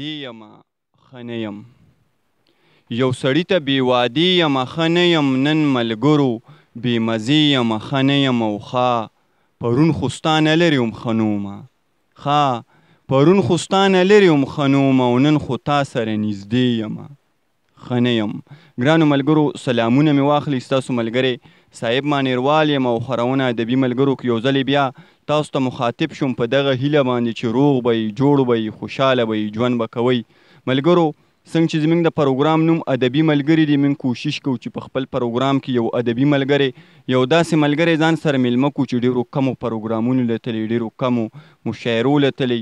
وادي یمه ښه نه یم یو سړي ته بې وادي یمه ښه نه یم نن ملګرو بې مزې یمه ښه نه یم او ښه پرون خو ستا نه لرې وم ښه نومه ښه پرون خو ستا نه لرې وم ښه نومه او نن خو تا سره نږدې یمه ښه نه یم ګرانو ملګرو سلامونه مې واخلئ ستاسو ملګری صاحب مانیروال یم او خپرونه ادبي ملګرو که یو ځلې بیا تاسو ته مخاطب شوم په دغه هیله باندې چې روغ به یې جوړ به یې خوشحاله به یې ژوند به کوئ ملګرو څنګه چې زموږ د پروګرام نوم ادبي ملګري دی موږ کوشش کوو چې په خپل پروګرام کې یو ادبي ملګری یو داسې ملګری ځان سره میلمه کړو چې ډېرو کمو پروګرامونو لیدلی ډېرو کمو مشاعرو لیدلی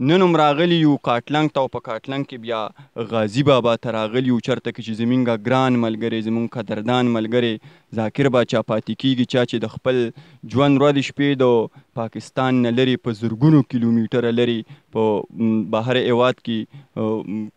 نن هم راغلی یو کاټلنګ ته او په کاټلنګ کې بیا غازي بابا ته راغلي یو چېرته کې چې زموږ ګران ملګری زموږ قدردان ملګری ذاکر باچا پاتې کېږي چا چې د خپل ژوند ورځې شپې د پاکستان نه لرې په زرګونو کیلومیټره لرې په بهر هیواد کې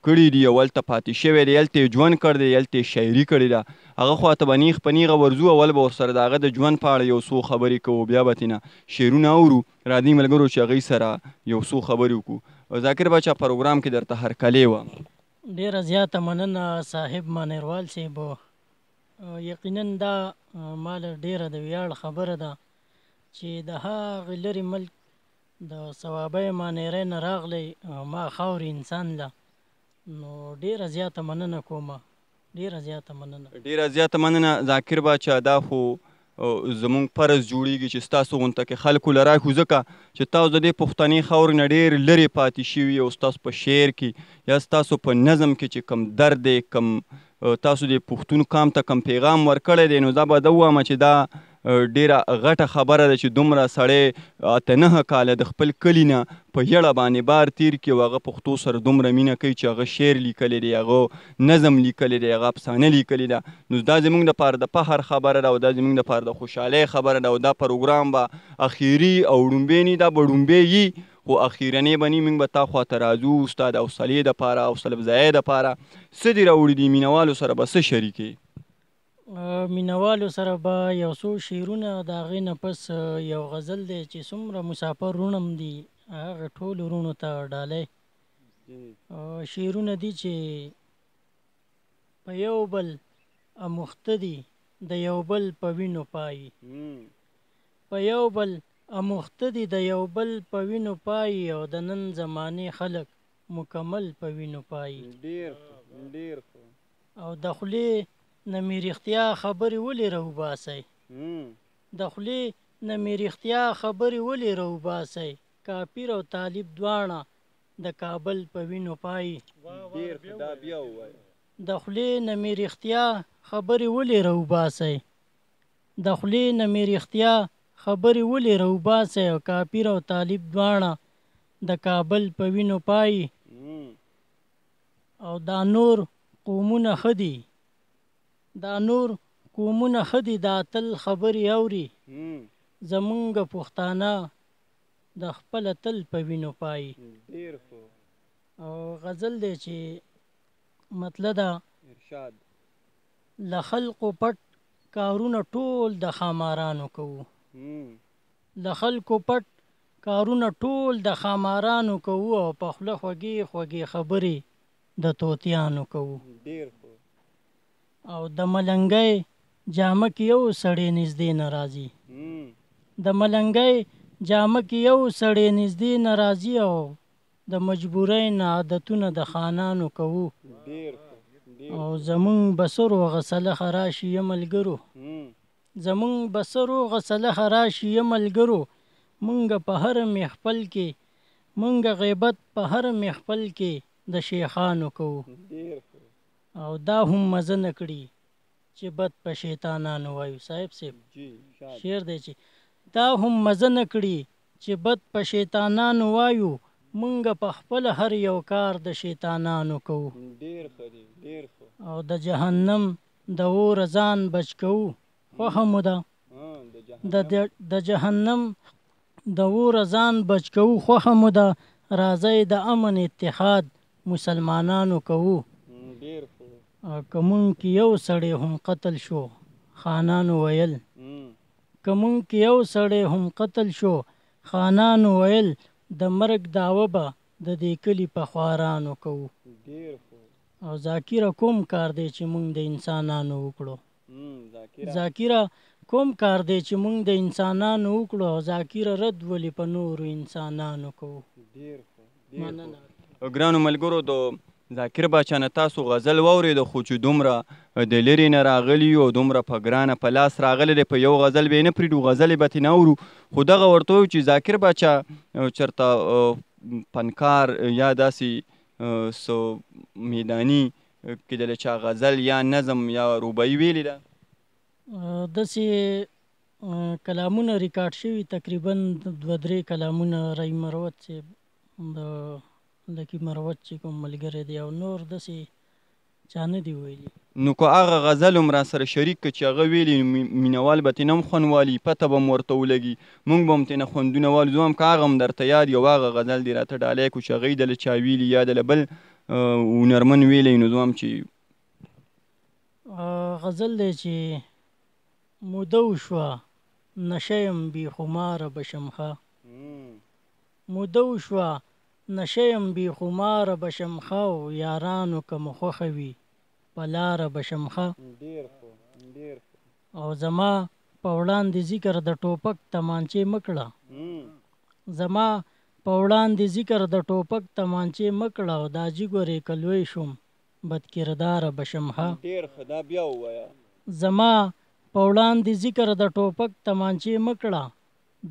کړي دي او هلته پاتې شوی دی هلته یې ژوند کړی دی هلته یې شاعري کړې ده هغه خواته به نیغ په نیغه ورځو اول به ورسره د هغه د ژوند په اړه یو څو خبرې کوو بیا به ترېنه شعرونه اورو راځئ ملګرو چې هغوی سره یو څو خبرې وکړو ذاکر باچا پروګرام کې درته هرکلی وه ډېره زیاته مننه صاحب مانیروال صاحب یقینا دا مال ډېره د ویاړ خبره ده چې د هغې لرې ملک د صوابۍ مانیرۍ نه راغلی ما خاورې انسان له نو ډېره زیاته مننه کومه ډېره زیاته مننه ذاکر باچا دا خو زمونږ فرض جوړیږي چې ستاسو غونته کې خلکو له راکړو ځکه چې تاسو د دې پښتنې خاورې نه ډېر لرې پاتې شوي او ستاسو په شعر کې یا ستاسو په نظم کې چې کم درد دی کم تاسو د پښتون قام ته کم پیغام ورکړی دی نو دا به ده ووایم چې دا ډیره غټه خبره ده چې دومره سړی 8-9 کاله د خپل کلي نه په یړه باندې بار تیر کړي او هغه پښتو سره دومره مینه کوي چې هغه شعر لیکلی دی هغه نظم لیکلی دی هغه افسانه لیکلې ده نو دا زموږ دپاره د فخر خبره ده او دا زموږ دپاره د خوشحالۍ خبره ده او دا پروګرام به اخیري او ړومبی نه دا به ړومبی یي خو اخیرنۍ به نه موږ به تا خواته راځو ستا د حوصلې دپاره حوصله افزایۍ دپاره څه دې راوړي دي مینهوالو سره به څه شریکې مینوالو سره به یو څو شعرونه د هغې نه پس یو غزل دی چې څومره مسافر روڼم دي هغه ټولو روڼو ته ډالۍ شعرونه دي چې په یو بل اموخته دي د یو بل په وینو پایي په یو بل اموخته دي د یو بل په وینو پایي او د نن زمانې خلک مکمل په وینو پایي او د خولې نه مې رښتیا خبرې ولې راوباسئ د خولې نه مې رښتیا خبرې ولې راوباسئ کافر او طالب دواړه د کابل په وینو پایي د خولې نه مې رښتیا خبرې ولې راوباسئ د خولې نه مې رښتیا خبرې ولې راوباسئ او کافر او طالب دواړه د کابل په وینو پایي او دا نور قومونه ښه دي دا نور قومونه ښه دي دا تل خبرې اوري زمونږ پښتانه د خپله تل په وینو پایي او غزل دی چې مطلب ده له خلقو پټ کارونه ټول د خامارانو کوو له خلکو پټ کارونه ټول د خامارانو کوو او په خوله خوږې خوږې خبرې د طوطیانو کوو او د ملنګۍ جامه کې یو سړی نږدې نه راځي د ملنګۍ جامه کې یو سړی نږدې نه راځي او د مجبورۍ نه عادتونه د خانانو کوو او زمونږ بسرو غسله راشي یم ملګرو زمونږ بسرو غسله راشي یم ملګرو مونږ په هر محفل کې مونږ غیبت په هر محفل کې د شیخانو کوو او دا هم مزه نه کړي چې بد په شیطانانو وایو صاحب شعر دی چې دا هم مزه نه کړي چې بد په شیطانانو وایو مونږ په خپل هر یو کار د شیطانانو کوو او د جهنم د اور ځان بچ کوو خوښه مو ده د جهنم د اور ځان بچ کوو خوښه مو ده راځئ د امن اتحاد مسلمانانو کوو که مونږ کې یو سړی هم قتل شو خانانو ویل که مونږ کې یو سړی هم قتل شو خانانو ویل د مرګ دعوه به د دې کلي په خوارانو کوو. او ذاکره کوم کار دی چې موږ د انسانانو وکړو. ذاکره کوم کار دی چې موږ د انسانانو وکړو او ذاکره رد ولې په نورو انسانانو کوو. مننه. ګرانو ملګرو، د ذاکر باچا نه تاسو غزل واورېده، خو چې دومره د لرې نه راغلي او دومره په ګرانه په لاس راغلی دی، په یو غزل به یې نه پرېږدو، غزلې به ترې نه اورو. خو دغه ورته وایو چې ذاکر باچا چېرته فنکار یا داسې څه میداني کېدله چا غزل یا نظم یا روبایي ویلې ده؟ داسې کلامونه ریکارډ شوي تقریبا 2-3 کلامونه رحیم مروت صاحب د لکي مروت چې کوم ملګری دی او نور داسې چا نه دي ویلي. نو که هغه غزل هم را سره شریک که چې هغه ویلي مینوال به ترې نه هم خوند والي، پته به هم ورته ولګي، موږ به هم ترې نه خوندونه والو. زه هم که هغه هم درته یاد یو هغه غزل دې راته ډالۍ کړو چې هغه یې دله چا ویلي یا دله بل هنرمن ویلی، نو زه هم چې غزل دی چې موده وشوه نشه یم بې خماره بشم ښه، موده وشوه نشه یم بې خماره بشم ښه، او یارانو که مو خوښه وي په لاره بشم ښه. او زما په وړاندې ذکر د ټوپک تمانچې مه کړه، زما په وړاندې ذکر د ټوپک تمانچې مه کړه، او دا جګورې که لوی شوم بدکرداره بشم ښه. زما په وړاندې ذکر د ټوپک تمانچې مه کړه،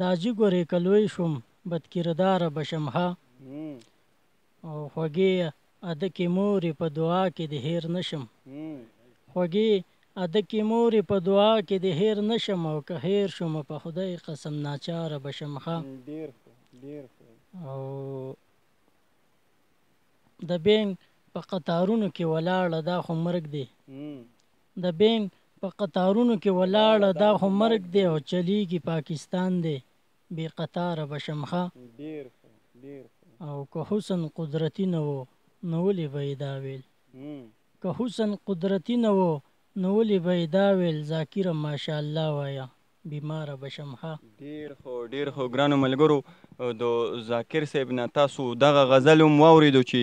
دا جګورې که لوی شوم بدکرداره بشم ښه. او خوږې ادکې مورې په دعا کې د هیر نشم، خوږې ادکې مورې په دعا کې د هیر نشم، او که هیر شم په خدای قسم ناچاره بشم ښه. او د بینګ په قطارونو کې ولاړه دا خو مرګ دی، د بینګ په قطارونو کې ولاړه دا خو مرګ دی، او چلیږي پاکستان دی بې قطاره بشم ښه. او که حسن قدرتی نه و نو ولې به یې دا ویل، که حسن قدرتی نه و نو ولې به یې دا ویل، ذاکره ماشاءالله وایه بیماره بشم ښه. ډېر ښه ډېر ښه. ګرانو ملګرو، د ذاکر صاحب نه تاسو دغه غزل هم واورېدو چې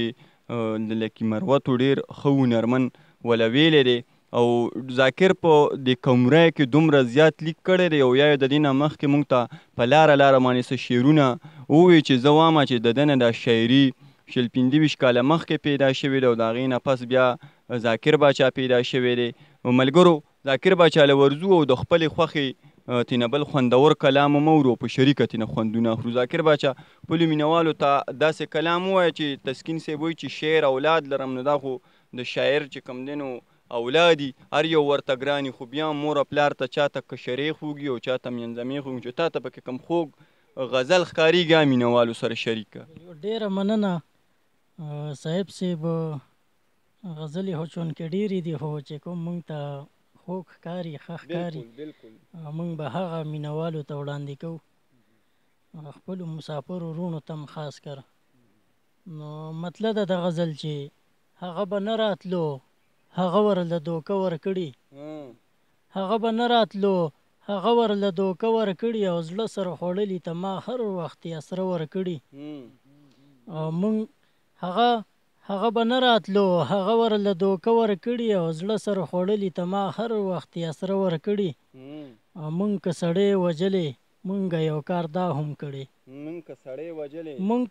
د لکي مروتو ډېر ښه هنرمن وله ویلی دی. او ذاکر په د کمرای کې دومره زیات لیک کړی دی، او یا د دې نه مخکې موږ ته په لاره باندې څه شعرونه ووایي چې زه وامه چې د ده نه دا شاعري 25 کاله مخکې پیدا شوې ده، او د هغې نه پس بیا ذاکر باچا پیدا شوی دی. ملګرو، ذاکر باچا له ورځو او د خپلې خوښې تینه بل خوندور کلام هم اورو، په شریکه تینه خوندونه اخلو. ذاکر باچا خپلو مینوالو ته داسې کلام ووایه چې تسکین صاحب وایي چې شعر اولاد لرم، نو دا خو د شاعر چې کوم دی نو اولادي هر یو ورته ګراني، خو بیا مور پلار ته چاته کشرې خوږي او چاته منځمې خوږي، چې تا ته پکې کوم خوږ غزل ښکارېږي مینوالو سره شریکه. ډېره مننه صاحب صاحب، غزلې خو چونکې ډېرې دي، خو چې کوم موږ ته خوږ ښکاري ښه ښکاري موږ به هغه مینوالو ته وړاندې کوو، خپلو مسافرو وروڼو ته هم خاص کر. نو مطلب د غزل چې هغه به نه راتلو هغه ورله دوکه ورکړي، هغه به نه راتلو هغه ورله دوکه ورکړي، او زړه سره خوړلي ته ما هر وخت یسره ورکړي. او موږ هغه به نه راتلو هغه ورله دوکه ورکړي، او زړه سره خوړلي ته ما هر وخت یسره ورکړي. او موږ که سړی وجلې موږ یو کار دا هم کړی، موږ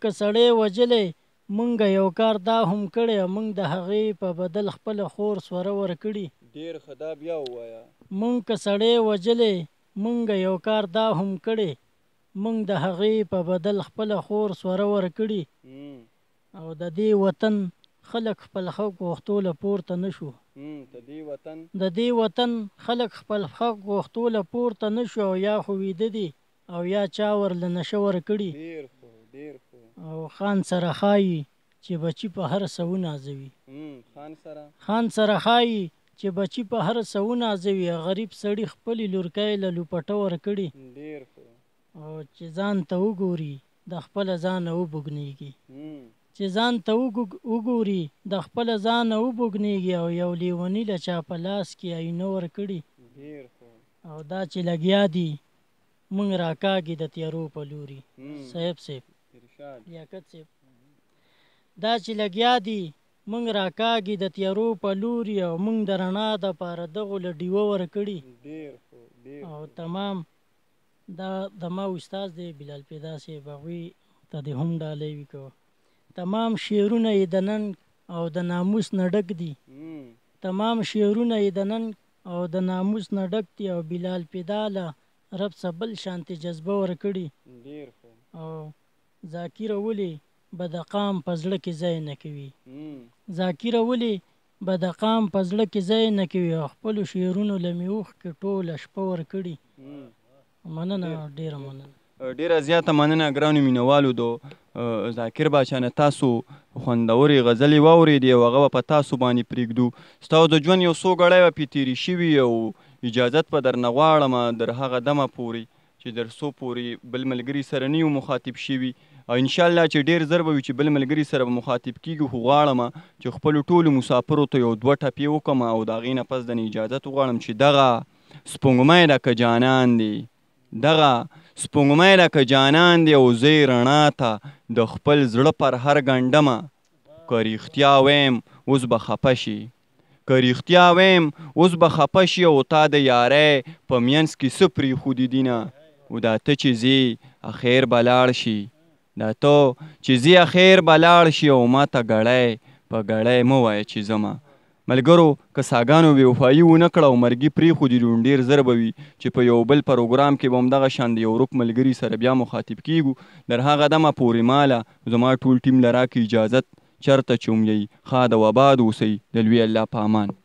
که سړی وجلې موږ یو کار دا هم کړی، او موږ د هغې په بدل خپله خور سوره ورکړي. ډېر ښه، دا بیا ووایه. موږ که سړی وجلې موږ یو کار دا هم کړی، موږ د هغې په بدل خپله خور سوره ورکړي. او د دې وطن خلک خپل حق غوښتو له پورته نه شو، د دې وطن خلک خپل حق غوښتو له پورته نه شو، او یا خو ویده دي او یا چا ورله نشه ورکړي. او خان سره ښایي چې بچي په هر څه ونازوي، خان سره ښایي چې بچي په هر څه ونازوي، غریب سړي خپلې لورکۍ له لوپټه ورکړي. او چې ځان ته وګوري د خپله ځانه وبوږنېږي، چې ځان ته وګوري د خپله ځانه وبوږنېږي، او یو لیوني له چا په لاس کې آینه ورکړي. او دا چې لګیا دي موږ راکاږي د تیارو په لوري. صاحب لیاقت صاحب دا چې لګیا دي موږ راکاږي د تیارو په لوري او موږ د رڼا دپاره دغو له ډیوه ورکړي او تمام دا زما استاد دی بلال پیدا صاحب هغوی ته دې هم ډالۍ وي کوه تمام شعرونه یې د ننګ او د ناموس نه ډک دي تمام شعرونه یې د ننګ او د ناموس نه ډک دي او بلال پیدا له رب څه بل شانتې جذبه ورکړي او ذاکره ولې بدقام په زړه کې ځای نه کوي ذاکره ولې بدقام په زړه کې ځای نه کوي او خپلو شعرونو له مې اوښکې ټوله شپه ورکړي مننه ډېره مننه ډیره زیاته مننه ګرانو مینوالو د ذاکر باچا نه تاسو خوندورې غزلې واورېدې او هغه به په تاسو باندې پرېږدو ستاسو د ژوند یو څو ګړی به پرې تېرې شوي او اجازت به درنه غواړم در هغه دمه پورې چې در څو پورې بل ملګري سره نه یو مخاطب شوي او انشاءالله چې ډېر زر به وي چې بل ملګري سره به مخاطب کېږو خو غواړم چې خپلو ټولو مسافرو ته یو دوه ټپې وکړم او د هغې نه پس د نه اجازت وغواړم چې دغه سپوږمۍ ده که جانان دی دغه سپوږمۍ ده که جانان دی او زه رڼا ته د خپل زړه پر هر ګنډمه که رښتیا ویم اوس به خفه شي که رښتیا ویم اوس به خفه شي او تا د یارۍ په منځ کې څه پرېښودي دینه او دا ته چې ځې اخیر به لاړ شي دا ته چې ځې اخیر به لاړ شي او ما ته ګړی په ګړی مه وایه چې ځمه ملګرو که ساګانو بې وفایي ونه کړه او مرګي پرېښودي نو ډېر زر به وي چې په یو بل پروګرام کې به همدغه شان د یو ورک ملګري سره بیا مخاطب کېږو در هغه دمه پورې ماله زما ټول ټیم له راکړي اجازت چېرته چې هم یئ ښاد او آباد اوسئ د لوی الله په امان